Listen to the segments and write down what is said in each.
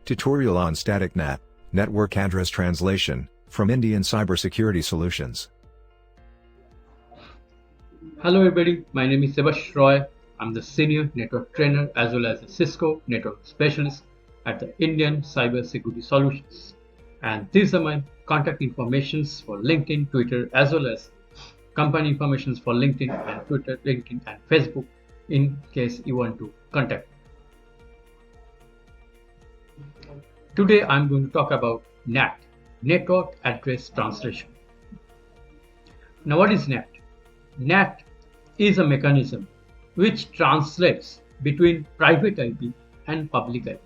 Tutorial on Static NAT, Network Address Translation, from Indian Cybersecurity Solutions. Hello everybody, my name is Sebash Roy. I'm the Senior Network Trainer as well as a Cisco Network Specialist at the Indian Cybersecurity Solutions. And these are my contact informations for LinkedIn, Twitter, as well as company informations for LinkedIn and Twitter, LinkedIn and Facebook in case you want to contact me. Today I'm going to talk about NAT, Network Address Translation. Now what is NAT? NAT is a mechanism which translates between private IP and public IP.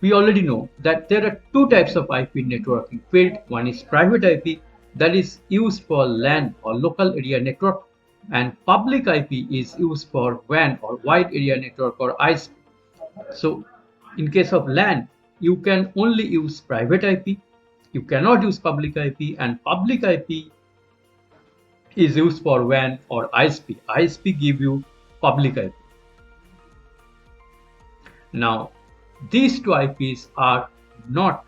We already know that there are two types of IP networking field. One is private IP that is used for LAN or local area network, and public IP is used for WAN or wide area network or ISP. So in case of LAN, you can only use private IP, you cannot use public IP, and public IP is used for WAN or ISP. ISP give you public IP. Now, these two IPs are not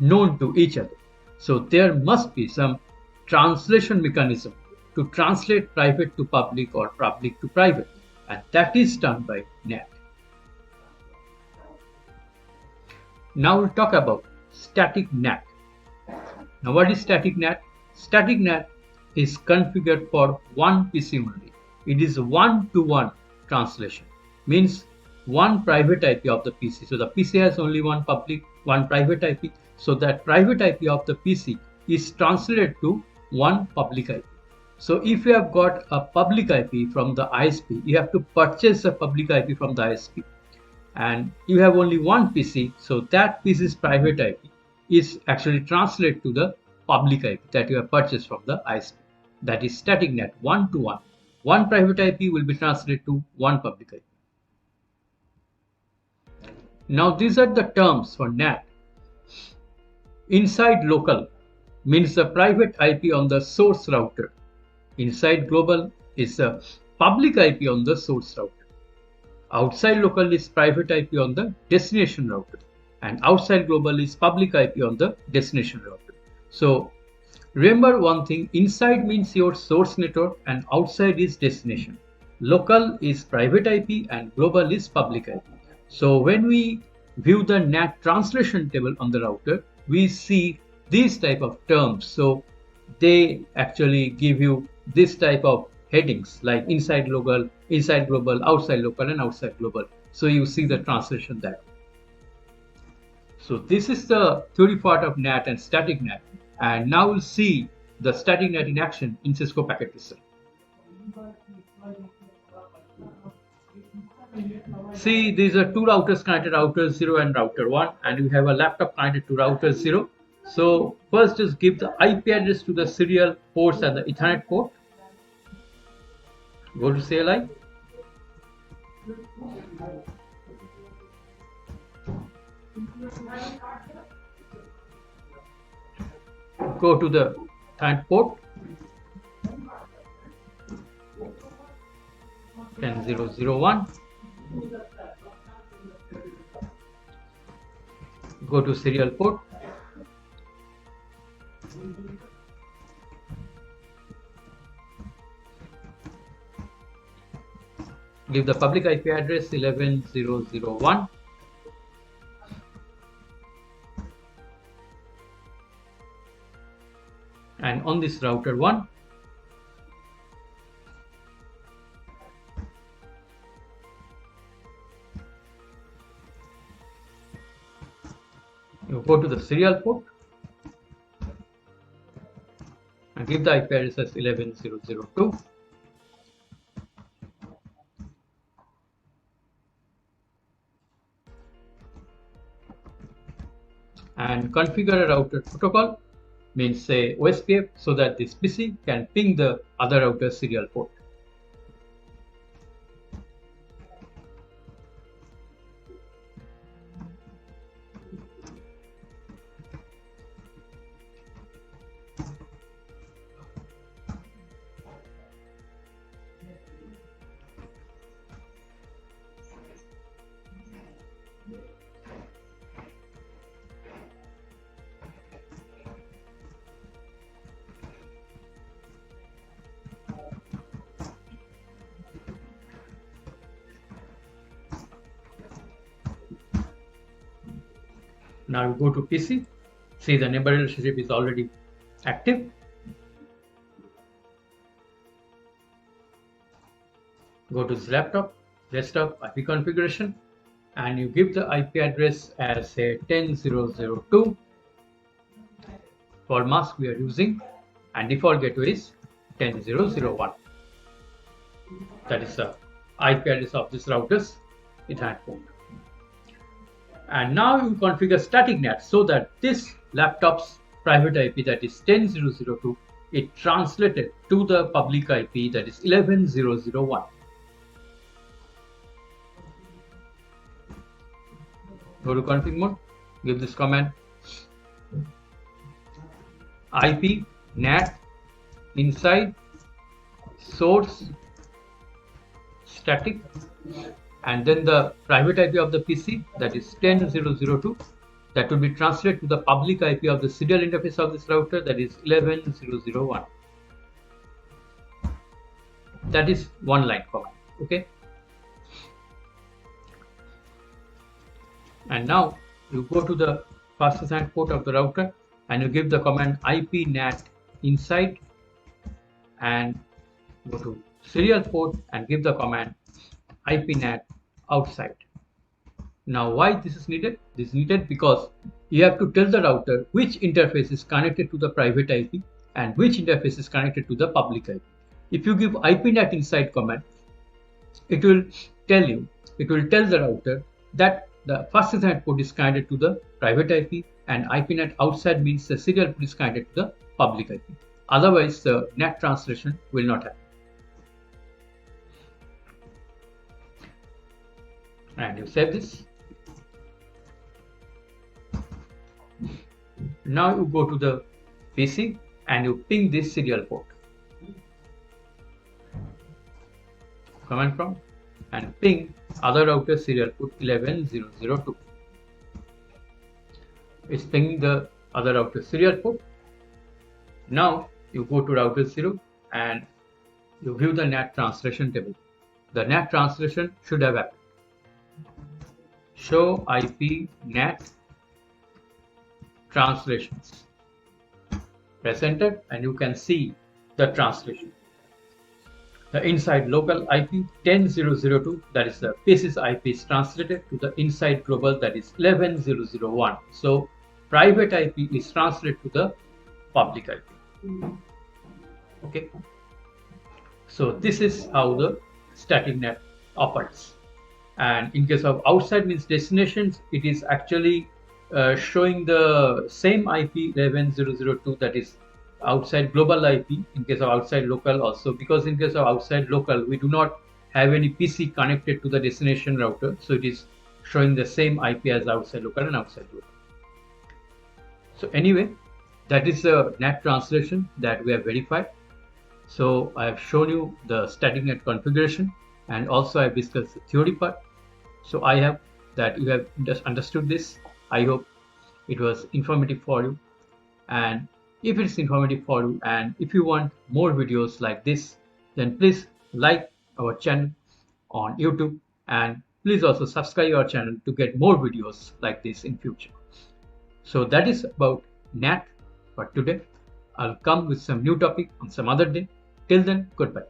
known to each other. So there must be some translation mechanism to translate private to public or public to private, and that is done by NAT. Now we'll talk about static NAT. Now what is static NAT? Static NAT is configured for one PC only. It is one-to-one translation. Means one private IP of the PC. So the PC has only one private IP. So that private IP of the PC is translated to one public IP. So if you have got a public IP from the ISP, you have to purchase a public IP from the ISP. And you have only one PC, so that PC's private IP is actually translated to the public IP that you have purchased from the ISP. That is static NAT, one-to-one. One private IP will be translated to one public IP. Now these are the terms for NAT. Inside local means the private IP on the source router. Inside global is the public IP on the source router. Outside local is private IP on the destination router, and outside global is public IP on the destination router. So remember one thing, inside means your source network and outside is destination. Local is private IP and global is public IP. So when we view the NAT translation table on the router, we see these type of terms. So they actually give you this type of headings like inside global, outside local, and outside global. So you see the translation that way. So this is the theory part of NAT and static NAT. And now we'll see the static NAT in action in Cisco Packet Tracer. See, these are two routers connected, router 0 and router 1, and we have a laptop connected to router 0. So first just give the IP address to the serial ports and the Ethernet port. Go to CLI. Go to the Ethernet port 10001. Go to serial port. Give the public IP address 11001. And on this router 1, you go to the serial port and give the IP address as 11002. And configure a router protocol, means say OSPF, so that this PC can ping the other router serial port. Now you go to PC. See, the neighbor relationship is already active. Go to this laptop, desktop IP configuration, and you give the IP address as say 10.0.0.2. For mask we are using, and default gateway is 10.0.0.1. That is the IP address of this router's Ethernet port. And now you configure static NAT so that this laptop's private IP, that is 10.0.0.2, it translated to the public IP, that is 11.0.0.1. Go to config mode, give this command IP NAT inside source static, and then the private IP of the PC, that is 10.0.0.2, that will be translated to the public IP of the serial interface of this router, that is 11.0.0.1. That is one line command. Okay. And now you go to the fastest NAT port of the router and you give the command IP NAT inside, and go to serial port and give the command IP NAT outside. Now why this is needed? This is needed because you have to tell the router which interface is connected to the private IP and which interface is connected to the public IP. If you give IP NAT inside command, it will tell the router that the fastest NAT port is connected to the private IP, and IP NAT outside means the serial port is connected to the public IP. Otherwise, the NAT translation will not happen. And you save this. Now you go to the PC and you ping this serial port. Command prompt and ping other router serial port 11.0.0.2. It's pinging the other router serial port. Now you go to router 0 and you view the NAT translation table. The NAT translation should have happened. Show IP NAT translations. Press enter and you can see the translation. The inside local IP 10.0.0.2, that is the PC's IP, is translated to the inside global, that is 11.0.0.1. So private IP is translated to the public IP. Okay. So this is how the static NAT operates. And in case of outside means destinations, it is actually showing the same IP 11.0.0.2, that is outside global IP, in case of outside local also, because in case of outside local we do not have any PC connected to the destination router, so it is showing the same IP as outside local and outside global. So anyway, that is the NAT translation that we have verified. So I have shown you the static NAT configuration, and also I have discussed the theory part. So I have that you have just understood this. I hope it was informative for you, and if it's informative for you and if you want more videos like this, then please like our channel on YouTube, and please also subscribe our channel to get more videos like this in future. So that is about NAT for today. I'll come with some new topic on some other day. Till then, goodbye.